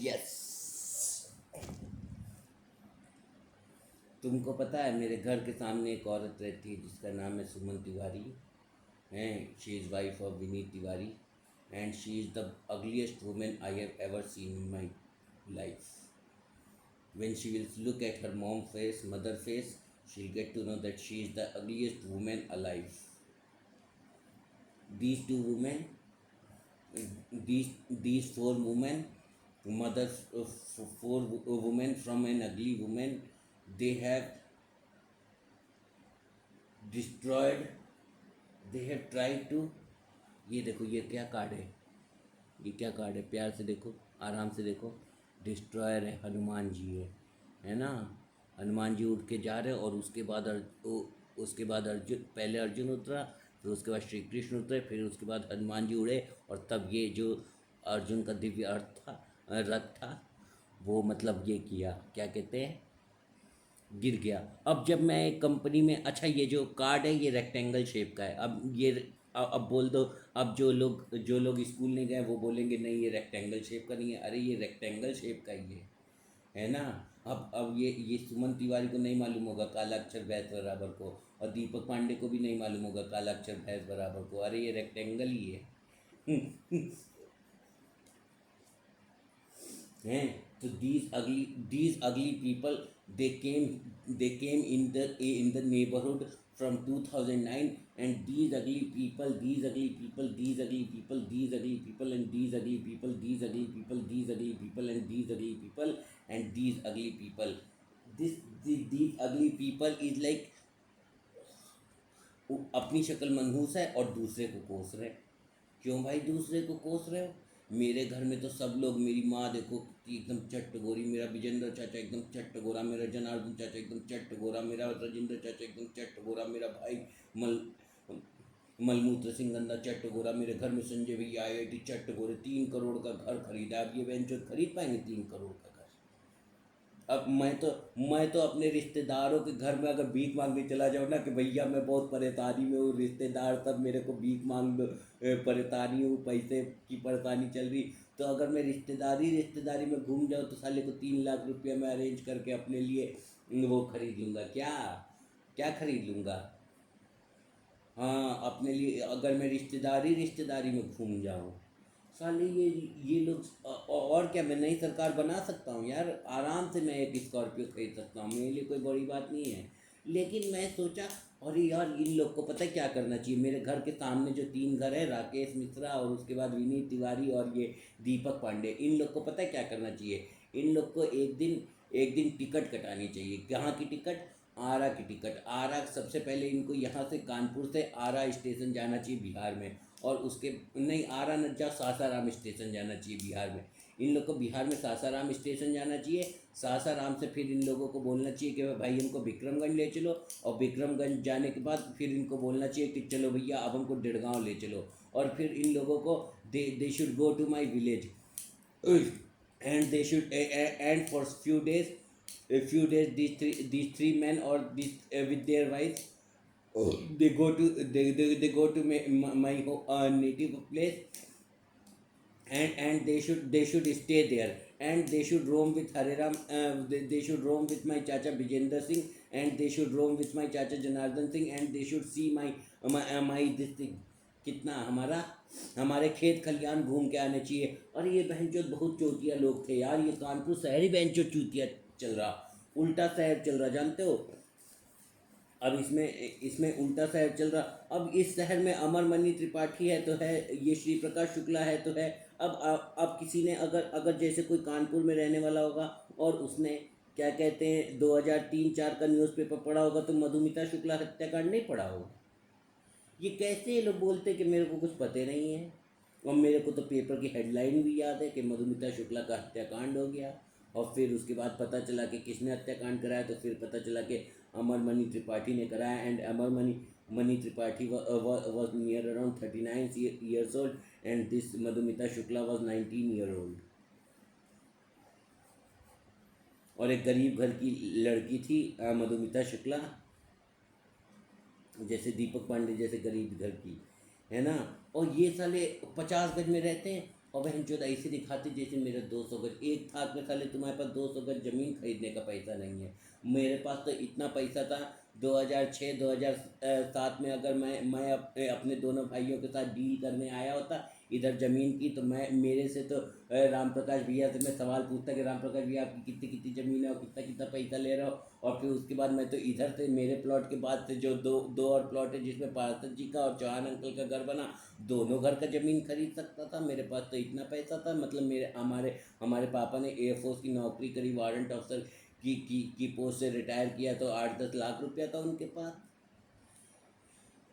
Yes. तुमको पता है मेरे घर के सामने एक औरत रहती है जिसका नाम है सुमन तिवारी हैं। She is wife of Vineet Tiwari and she is the ugliest women I have ever seen in my life. When she will look at her mom face, mother face, she'll get to know that she is the ugliest woman alive. These two women, these four women, mothers, four women from an ugly woman, they have destroyed, they have tried to. ये देखो ये क्या card है, ये क्या card है, प्यार से देखो, आराम से देखो. डिस्ट्रॉयर है, हनुमान जी है ना. हनुमान जी उठ के जा रहे और उसके बाद अर्जुन, पहले अर्जुन उतरा, फिर उसके बाद श्री कृष्ण उतरे, फिर उसके बाद हनुमान जी उड़े और तब ये जो अर्जुन का दिव्य रथ था वो मतलब ये किया, क्या कहते हैं, गिर गया. अब जब मैं एक कंपनी में, अच्छा ये जो कार्ड है ये रेक्टेंगल शेप का है. अब बोल दो, अब जो लोग स्कूल नहीं गए वो बोलेंगे नहीं ये रेक्टेंगल शेप का नहीं है. अरे ये रेक्टेंगल शेप का ही है ना. अब ये सुमन तिवारी को नहीं मालूम होगा काला अक्षर भैंस बराबर को, और दीपक पांडे को भी नहीं मालूम होगा काला अक्षर भैंस बराबर को. अरे ये रेक्टेंगल ही है. हैं. तो these ugly people, they came in the neighborhood from 2009, and these ugly people and these ugly people and these ugly people and these ugly people and these ugly people and these ugly people and these ugly people, these ugly people is like अपनी शक्ल मनहूस है और दूसरे को कोस रहे. क्यों भाई दूसरे को कोस रहे हो? मेरे घर में तो सब लोग, मेरी माँ देखो कि एकदम चट्ट गोरी, मेरा विजेंद्र चाचा एकदम चट्ट गोरा, मेरा जनार्दन चाचा एकदम चट्ट गोरा, मेरा राजेंद्र चाचा एकदम चट्ट गोरा, मेरा भाई मलमूत्र सिंह गंदा चट्ट गोरा, मेरे घर में संजय भैया आए थे चट्ट गोरे. 3 करोड़ का घर खरीदा. अब ये वेंचर खरीद पाएंगे 3 करोड़ का घर? अब मैं तो अपने रिश्तेदारों के घर में अगर भीख मांगने चला जाऊँ ना कि भैया मैं बहुत परेशानी में हूँ, रिश्तेदार सब मेरे को भीख मांग दो, परेशानी हूँ, पैसे की परेशानी चल रही, तो अगर मैं रिश्तेदारी में घूम जाऊँ तो साले को 3 लाख रुपया मैं अरेंज करके अपने लिए वो खरीद लूँगा. क्या खरीद लूँगा? हाँ, अपने लिए अगर मैं रिश्तेदारी में घूम जाऊँ. साले ये लोग और क्या, मैं नई सरकार बना सकता हूँ यार, आराम से मैं एक स्कॉर्पियो खरीद सकता हूँ, मेरे लिए कोई बड़ी बात नहीं है. लेकिन मैं सोचा अरे यार इन लोग को पता है क्या करना चाहिए. मेरे घर के सामने जो 3 घर है, राकेश मिश्रा और उसके बाद विनीत तिवारी और ये दीपक पांडे, इन लोग को पता है क्या करना चाहिए. इन लोग को एक दिन टिकट कटानी चाहिए. कहाँ की टिकट? आरा की टिकट. आरा सबसे पहले इनको यहाँ से कानपुर से आरा स्टेशन जाना चाहिए बिहार में, और उसके नहीं, आरा न जा, सासाराम स्टेशन जाना चाहिए बिहार में. इन लोग को बिहार में सासाराम स्टेशन जाना चाहिए. सासाराम से फिर इन लोगों को बोलना चाहिए कि भाई हमको विक्रमगंज ले चलो, और विक्रमगंज जाने के बाद फिर इनको बोलना चाहिए कि चलो भैया अब हमको डेढ़गांव ले चलो, और फिर इन लोगों को they should go to my village and they should and for few days these three men or these with their wives, they go to my native place, and they should stay there, and they should roam with Hariram, they should roam with my chacha Vijender Singh, and they should roam with my chacha Janardhan Singh, and they should see my this thing. कितना हमारे खेत खलियान घूम के आने चाहिए. और ये बहनचोद बहुत चौथिया लोग थे यार. ये कानपुर शहर ही बहनचोद चूतिया चल रहा, उल्टा शहर चल रहा, जानते हो. अब इसमें उल्टा शहर चल रहा. अब इस शहर में अमरमणि त्रिपाठी है तो है, ये श्री प्रकाश शुक्ला है तो है. अब किसी ने अगर जैसे कोई कानपुर में रहने वाला होगा और उसने क्या कहते हैं 2003-4 का न्यूज़पेपर पढ़ा होगा तो मधुमिता शुक्ला हत्याकांड नहीं पढ़ा होगा. ये कैसे ये लोग बोलते कि मेरे को कुछ पता नहीं है. और मेरे को तो पेपर की हेडलाइन भी याद है कि मधुमिता शुक्ला का हत्याकांड हो गया, और फिर उसके बाद पता चला कि किसने हत्याकांड कराया, तो फिर पता चला कि अमरमणि त्रिपाठी ने कराया. And Amarmani Tripathi was near around 39 years old, and this Madhumita Shukla was 19 year old. और एक गरीब घर की लड़की थी मधुमिता शुक्ला, जैसे दीपक पांडे जैसे गरीब घर की, है ना. और ये साले 50 गज में रहते हैं, और बहन चौदह ऐसे दिखाते जैसे मेरा 200 गज एक था में, साले तुम्हारे पास 200 गज ज़मीन खरीदने का पैसा नहीं है। मेरे पास तो इतना पैसा था 2006 2007 में, अगर मैं अपने दोनों भाइयों के साथ डील करने आया होता इधर ज़मीन की, तो मैं मेरे से तो राम प्रकाश भैया से मैं सवाल पूछता कि राम प्रकाश भैया आपकी कितनी कितनी ज़मीन है और कितना कितना पैसा ले रहे हो, और फिर उसके बाद मैं तो इधर से मेरे प्लॉट के बाद से जो दो दो और प्लॉट है जिसमें पार्षद जी का और चौहान अंकल का घर बना, दोनों घर का ज़मीन खरीद सकता था। मेरे पास तो इतना पैसा था, मतलब मेरे हमारे हमारे पापा ने एयरफोर्स की नौकरी करी, वारंट ऑफिसर की पोस्ट से रिटायर किया, तो 8-10 लाख रुपया था उनके पास।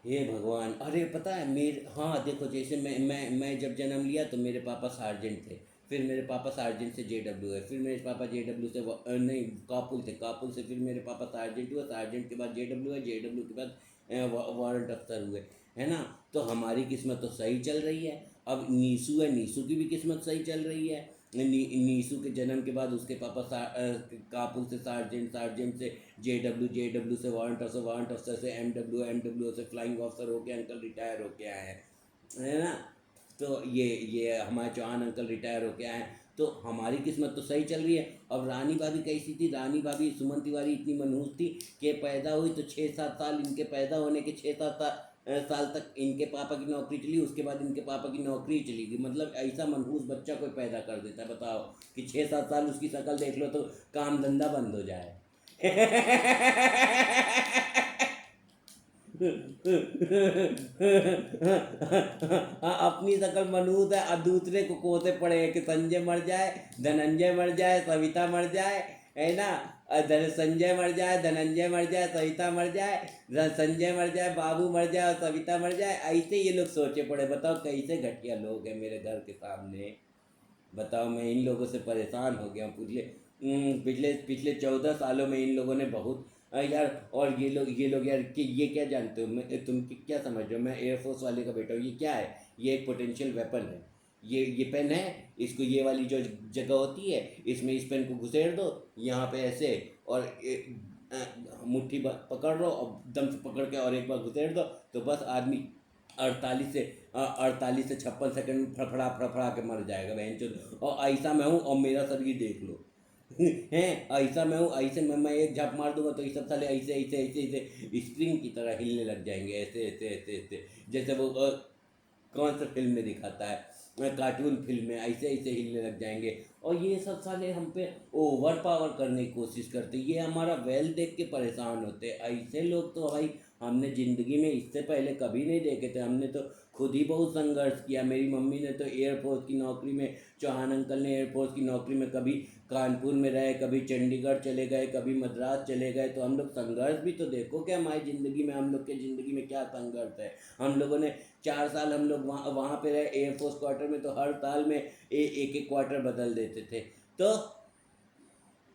हे भगवान! अरे पता है मेरे, हाँ देखो, जैसे मैं जब जन्म लिया तो मेरे पापा सार्जेंट थे, फिर मेरे पापा सार्जेंट से जेडब्ल्यू है, फिर मेरे पापा जेडब्ल्यू से नहीं, कापुल थे, कापुल से फिर मेरे पापा सार्जेंट हुए, सार्जेंट के बाद जेडब्ल्यू है, जेडब्ल्यू के बाद वारंट अफसर हुए, है ना। तो हमारी किस्मत तो सही चल रही है। अब नीसू है, नीसू की भी किस्मत सही चल रही है। नीसू के जन्म के बाद उसके पापा कापुल से सार्जेंट, सार्जेंट से जेडब्ल्यू, जेडब्ल्यू से वारंट अफसर, वारंट अफसर से एमडब्ल्यू, एमडब्ल्यू से फ्लाइंग ऑफिसर होके अंकल रिटायर होके आए हैं, है ना। तो ये हमारे चौहान अंकल रिटायर होके आए हैं, तो हमारी किस्मत तो सही चल रही है। अब रानी भाभी कैसी थी, रानी भाभी सुमन तिवारी इतनी मनहूस थी कि पैदा हुई तो 6-7 साल, इनके पैदा होने के 6-7 साल तक इनके पापा की नौकरी चली, उसके बाद इनके पापा की नौकरी चली गई। मतलब ऐसा मनहूस बच्चा कोई पैदा कर देता है, बताओ कि 6-7 साल उसकी शक्ल देख लो तो काम धंधा बंद हो जाए। अपनी शकल मनहूस है और दूसरे को कोसे पड़े हैं कि संजय मर जाए, धनंजय मर जाए, सविता मर जाए, है ना। संजय मर जाए, धनंजय मर जाए, सविता मर जाए, संजय मर जाए, बाबू मर जाए और सविता मर जाए, ऐसे ये लोग सोचे पड़े। बताओ कैसे घटिया लोग हैं मेरे घर के सामने। बताओ, मैं इन लोगों से परेशान हो गया हूँ। पिछले पिछले 14 सालों में इन लोगों ने बहुत यार। और ये लोग यार कि ये क्या जानते हो, मैं तुम क्या समझ रहे हो, मैं एयरफोर्स वाले का बेटा हूँ। ये क्या है, ये एक पोटेंशियल वेपन है। ये पेन है, इसको ये वाली जो जगह होती है इसमें इस पेन को घुसेड़ दो यहाँ पे ऐसे, और मुट्ठी पकड़ लो और दम से पकड़ के और एक बार घुसेड़ दो, तो बस आदमी 48 से 56 सेकंड में फड़फड़ा फड़फड़ा के मर जाएगा बहन चो। और ऐसा मैं हूँ और मेरा शरीर देख लो। हैं, ऐसा मैं हूँ, ऐसे मैं एक झप मार दूंगा तो ये सब साले ऐसे ऐसे ऐसे ऐसे स्प्रिंग की तरह हिलने लग जाएंगे, ऐसे ऐसे ऐसे ऐसे, जैसे वो कौन सा फिल्म में दिखाता है, कार्टून फिल्म में, ऐसे ऐसे हिलने लग जाएंगे। और ये सब साले हम पे ओवर पावर करने की कोशिश करते, ये हमारा वेल देख के परेशान होते। ऐसे लोग तो भाई हमने ज़िंदगी में इससे पहले कभी नहीं देखे थे। हमने तो खुद ही बहुत संघर्ष किया। मेरी मम्मी ने तो एयरफोर्स की नौकरी में, चौहान अंकल ने एयरफोर्स की नौकरी में कभी कानपुर में रहे, कभी चंडीगढ़ चले गए, कभी मद्रास चले गए। तो हम लोग संघर्ष भी तो देखो कि हमारी ज़िंदगी में, हम लोग के ज़िंदगी में क्या संघर्ष है। हम लोगों ने 4 साल हम लोग वहाँ पे रहे एयरफोर्स क्वार्टर में, तो हर साल में एक एक क्वार्टर बदल देते थे। तो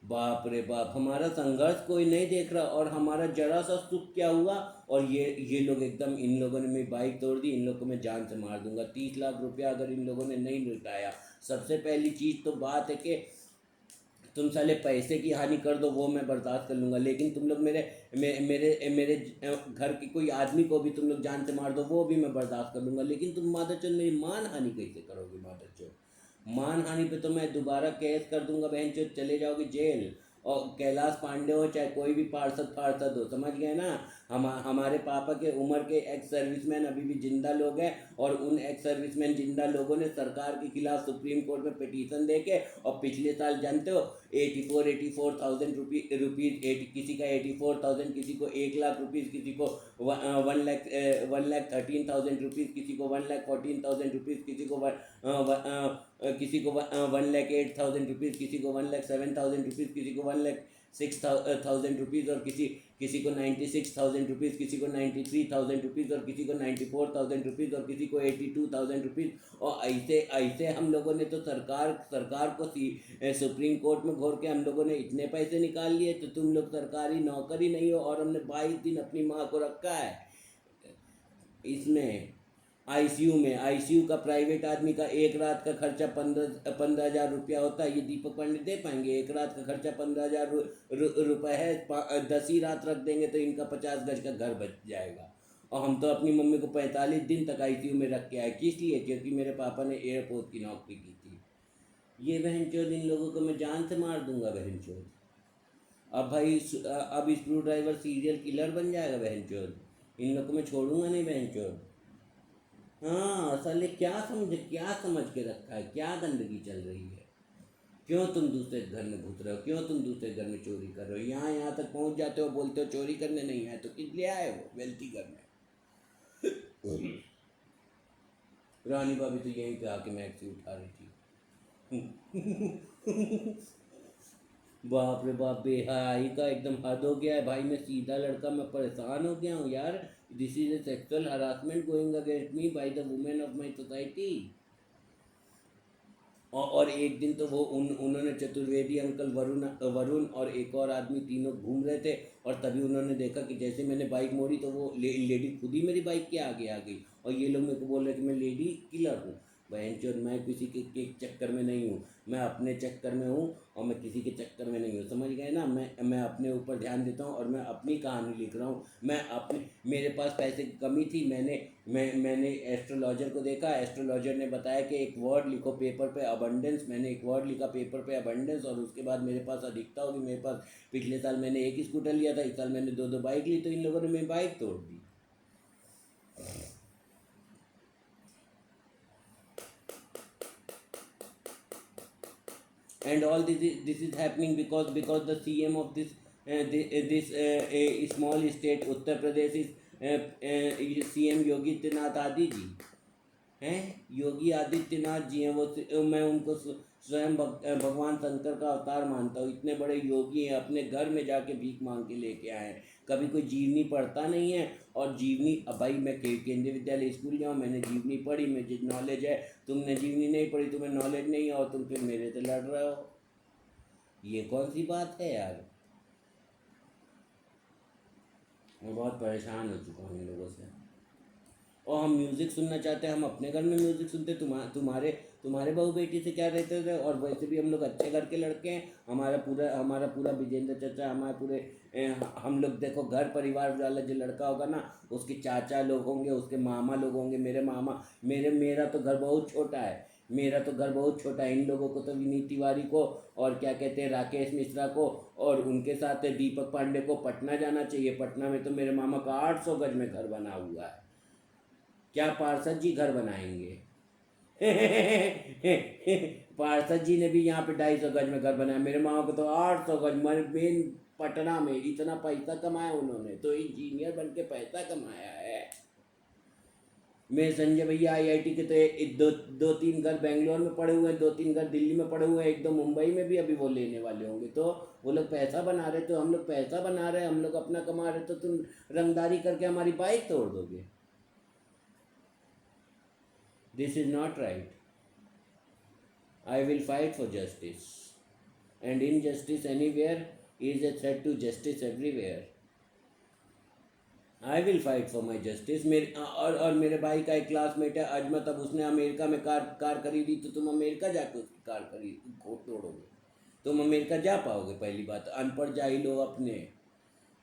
बाप रे बाप, हमारा संघर्ष कोई नहीं देख रहा, और हमारा जरा सा सुख क्या हुआ, और ये लोग एकदम, इन लोगों ने मेरी बाइक तोड़ दी, इन लोग को मैं जान से मार दूंगा। 30 लाख रुपया अगर इन लोगों ने नहीं लुटाया, सबसे पहली चीज़ तो बात है कि तुम साले पैसे की हानि कर दो वो मैं बर्दाश्त कर लूँगा, लेकिन तुम लोग मेरे घर की कोई आदमी को भी तुम लोग जान से मार दो वो भी मैं बर्दाश्त कर लूँगा, लेकिन तुम मादरचोद मेरी मान हानि कैसे करोगे। मादरचोद मान हानि पे तो मैं दोबारा केस कर दूंगा बहन चोद, चले जाओगे जेल। और कैलाश पांडे हो चाहे कोई भी पार्षद फार्षद हो, समझ गए ना। हमारे पापा के उम्र के एक्स सर्विसमैन अभी भी जिंदा लोग हैं, और उन एक्स सर्विसमैन जिंदा लोगों ने सरकार के खिलाफ सुप्रीम कोर्ट में पिटीशन दे के, और पिछले साल जानते हो 84,000 रुपीज़, किसी का 84,000, किसी को 1 लाख रुपीज़, किसी को 1,13,000 रुपीज़, किसी को 1,14,000 रुपीज़, किसी को 1,08,000 रुपीज़, किसी को 1,07,000 रुपीज़, किसी को 1,06,000 रुपीज़, और किसी को 96,000 रुपीज़, किसी को 93,000 रुपीज़, और किसी को 94,000 रुपीज़, और किसी को 82,000 रुपीज़। और ऐसे ऐसे हम लोगों ने तो सरकार को सुप्रीम कोर्ट में घोर के हम लोगों ने इतने पैसे निकाल लिए। तो तुम लोग सरकारी नौकरी नहीं हो, और हमने 22 दिन अपनी माँ को रखा है इसमें आईसीयू का। प्राइवेट आदमी का एक रात का खर्चा 15,000 रुपया होता है। ये दीपक पंडित दे पाएंगे? एक रात का खर्चा 15,000 रुपये है। 10 ही रात रख देंगे तो इनका 50 गज का घर बच जाएगा। और हम तो अपनी मम्मी को 45 दिन तक आईसीयू में रख के आए, किस लिए? क्योंकि मेरे पापा ने एयरपोर्ट की नौकरी की थी। ये बहन चोद, इन लोगों को मैं जान से मार दूंगा बहन चोद। अब भाई अब स्क्रू ड्राइवर सीरियल किलर बन जाएगा बहन चोद, इन लोग को मैं छोड़ूंगा नहीं बहन चोद। हाँ साले, क्या समझ के रखा है, क्या गंदगी चल रही है? क्यों तुम दूसरे घर में घुस रहे हो? क्यों तुम दूसरे घर में चोरी कर रहे हो? यहाँ तक पहुँच जाते हो, बोलते हो चोरी करने नहीं आए, तो किस लिए आए हो वेल्थी घर में? रानी भाभी तो यहीं पे आके मैक्सी उठा रही थी। बाप रे बाप, बेहयाई का एकदम हद हो गया है भाई। मैं सीधा लड़का, मैं परेशान हो गया हूँ यार। This is a sexual harassment going against me by the women of my society. और एक दिन तो वो उन्होंने चतुर्वेदी अंकल, वरुण और एक और आदमी, तीनों घूम रहे थे, और तभी उन्होंने देखा कि जैसे मैंने बाइक मोड़ी तो वो लेडी खुद ही मेरी बाइक के आगे आ गई, और ये लोग मेरे को बोल रहे कि मैं लेडी किलर हूँ। बहन चोद, मैं किसी के चक्कर में नहीं हूँ, मैं अपने चक्कर में हूँ, और मैं किसी के चक्कर में नहीं हूँ, समझ गए ना? मैं अपने ऊपर ध्यान देता हूँ और मैं अपनी कहानी लिख रहा हूँ। मैं अपने मेरे पास पैसे की कमी थी, मैंने एस्ट्रोलॉजर को देखा, एस्ट्रोलॉजर ने बताया कि एक वर्ड लिखो पेपर पे, अबंडेंस। मैंने एक वर्ड लिखा पेपर पे, अबंडेंस, और उसके बाद मेरे पास अधिकता होगी। मेरे पास पिछले साल मैंने एक स्कूटर लिया था, इस साल मैंने दो बाइक ली, तो इन लोगों ने मेरी बाइक तोड़ दी। And all this is happening because the CM of this small state Uttar Pradesh is CM Yogi Adityanath Adi ji हैं। योगी आदित्यनाथ जी हैं वो। मैं उनको स्वयं भगवान शंकर का अवतार मानता हूँ। इतने बड़े योगी हैं, अपने घर में जाके भीख मांग के लेके आए हैं। कभी कोई जीवनी पढ़ता नहीं है। और जीवनी, अब भाई मैं केंद्रीय विद्यालय स्कूल गया हूँ, मैंने जीवनी पढ़ी, मुझे नॉलेज है। तुमने जीवनी नहीं पढ़ी, तुम्हें नॉलेज नहीं है, और तुम फिर मेरे से लड़ रहे हो। ये कौन सी बात है यार? मैं बहुत परेशान हो चुका हूँ इन लोगों से। और हम म्यूज़िक सुनना चाहते हैं, हम अपने घर में म्यूज़िक सुनते, तुम्हारे बहू बेटी से क्या रहते थे? और वैसे भी हम लोग अच्छे घर के लड़के हैं। हमारा पूरा विजेंद्र चाचा, हमारे पूरे हम लोग देखो, घर परिवार वाला जो लड़का होगा ना, उसके चाचा लोग होंगे, उसके मामा लोग होंगे, मेरे मामा, मेरा तो घर बहुत छोटा है। इन लोगों को तो विनीत तिवारी को, और क्या कहते हैं, राकेश मिश्रा को, और उनके साथ दीपक पांडे को पटना जाना चाहिए। पटना में तो मेरे मामा का 800 गज में घर बना हुआ है। क्या पार्षद जी घर बनाएंगे? पार्षद जी ने भी यहाँ पे 250 गज में घर बनाया। मेरे मामा को तो 800 गज, मेन पटना में इतना पैसा कमाया उन्होंने, तो इंजीनियर बन के पैसा कमाया है। मेरे संजय भैया IIT के तो दो तीन घर बेंगलोर में पड़े हुए हैं, 2-3 घर दिल्ली में पड़े हुए हैं, एक दो मुंबई में भी अभी वो लेने वाले होंगे। तो वो लोग पैसा बना रहे, तो हम लोग पैसा बना रहे, हम लोग अपना कमा रहे, तो तुम रंगदारी करके हमारी बाइक तोड़ दोगे। This is not right. I will fight for justice. And injustice anywhere is a threat to justice everywhere. I will fight for my justice. मेरे और मेरे भाई का एक क्लासमेट है अजमत, अब उसने अमेरिका में कार खरीदी, तो तुम अमेरिका जाकर उसकी कार खरीद तोड़ोगे? तुम अमेरिका जा पाओगे? पहली बात, अनपढ़ जाहिल हो अपने।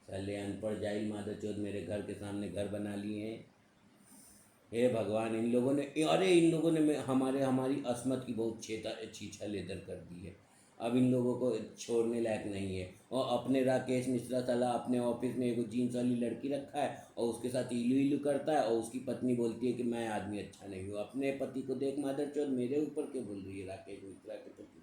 साले अनपढ़ जाहिल मादर चौथ मेरे घर के सामने घर बना लिए हैं। हे भगवान, इन लोगों ने हमारी असमत की बहुत छीछा लेदर कर दी है। अब इन लोगों को छोड़ने लायक नहीं है। और अपने राकेश मिश्रा साला अपने ऑफिस में एक जीन्स वाली लड़की रखा है, और उसके साथ इलू इलू करता है, और उसकी पत्नी बोलती है कि मैं आदमी अच्छा नहीं हूँ। अपने पति को देख मादर चौथ, मेरे ऊपर क्यों बोल रही है? राकेश मिश्रा के पति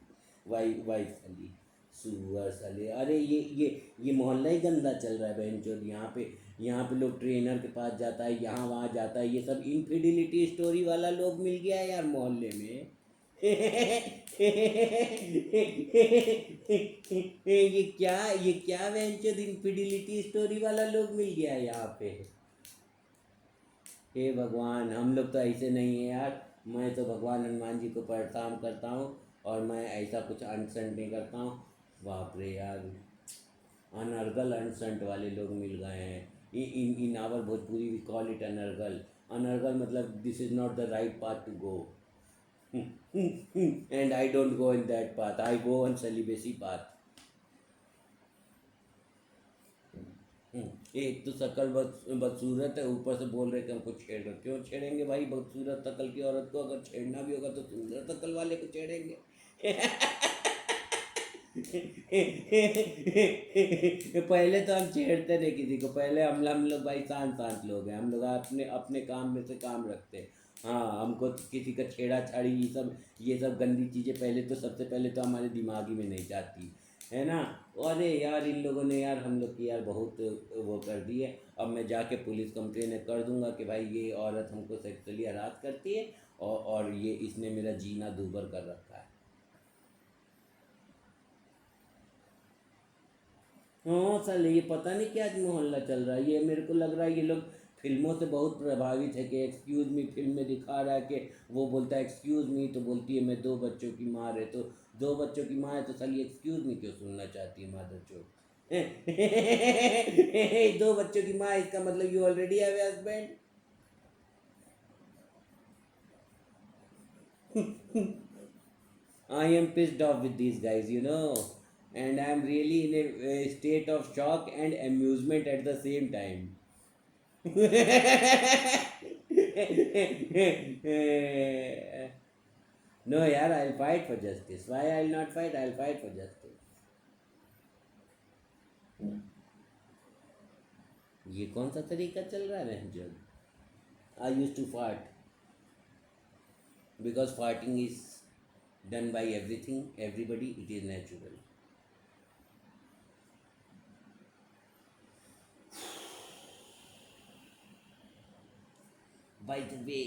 वाइफ साली, सुअर साले। अरे ये मोहल्ला ही गंदा चल रहा है बहन चोद। यहाँ पे लोग ट्रेनर के पास जाता है, यहाँ वहाँ जाता है, ये सब इनफिडिलिटी स्टोरी वाला लोग मिल गया है यार मोहल्ले में। ये क्या वेंचर इनफिडिलिटी स्टोरी वाला लोग मिल गया है यहाँ पे। हे भगवान, हम लोग तो ऐसे नहीं है यार। मैं तो भगवान हनुमान जी को प्रणाम करता हूँ, और मैं ऐसा कुछ अनसंट नहीं करता हूँ। बाप रे यार, अनर्गल अनसंट वाले लोग मिल गए हैं। In our Bhojpuri we call it अनर्गल। अनर्गल मतलब this is not the right path to go. And I don't go in that path, I go on celibacy path. एक तो शकल बदसूरत है, ऊपर से बोल रहे कि हमको छेड़ रहे। क्यों छेड़ेंगे भाई? बदसूरत शकल की औरत को अगर छेड़ना भी होगा तो सुंदर शकल वाले को छेड़ेंगे। पहले तो हम छेड़ते नहीं किसी को, पहले हम लोग भाई शांत शांत लोग हैं, हम लोग अपने अपने काम में से काम रखते हैं। हाँ, हमको तो किसी का छेड़ा छाड़ी ये सब गंदी चीज़ें पहले तो, सबसे पहले तो हमारे दिमाग ही में नहीं जाती है ना। अरे यार, इन लोगों ने यार हम लोग की यार बहुत वो कर दी है। अब मैं जाके पुलिस कंप्लेन कर दूंगा कि भाई ये औरत हमको सेक्सुअली हरास करती है, और ये इसने मेरा जीना दूभर कर रखा है। हाँ साले, ये पता नहीं क्या मोहल्ला चल रहा है। ये मेरे को लग रहा है ये लोग फिल्मों से बहुत प्रभावित है कि एक्सक्यूज़ मी फिल्म में दिखा रहा है कि वो बोलता है एक्सक्यूज़ मी तो बोलती है मैं 2 बच्चों की माँ है, तो 2 बच्चों की माँ है तो साली एक्सक्यूज़ मी क्यों सुनना चाहती है मादर चोद? 2 बच्चों की माँ, इसका मतलब you already have a husband. I am pissed off with these guys, and I am really in a state of shock and amusement at the same time. No, यार, I'll fight for justice. Why I'll not fight? I'll fight for justice. ये कौन सा तरीका चल रहा है जो? I used to fart because farting is done by everybody. It is natural. By the way,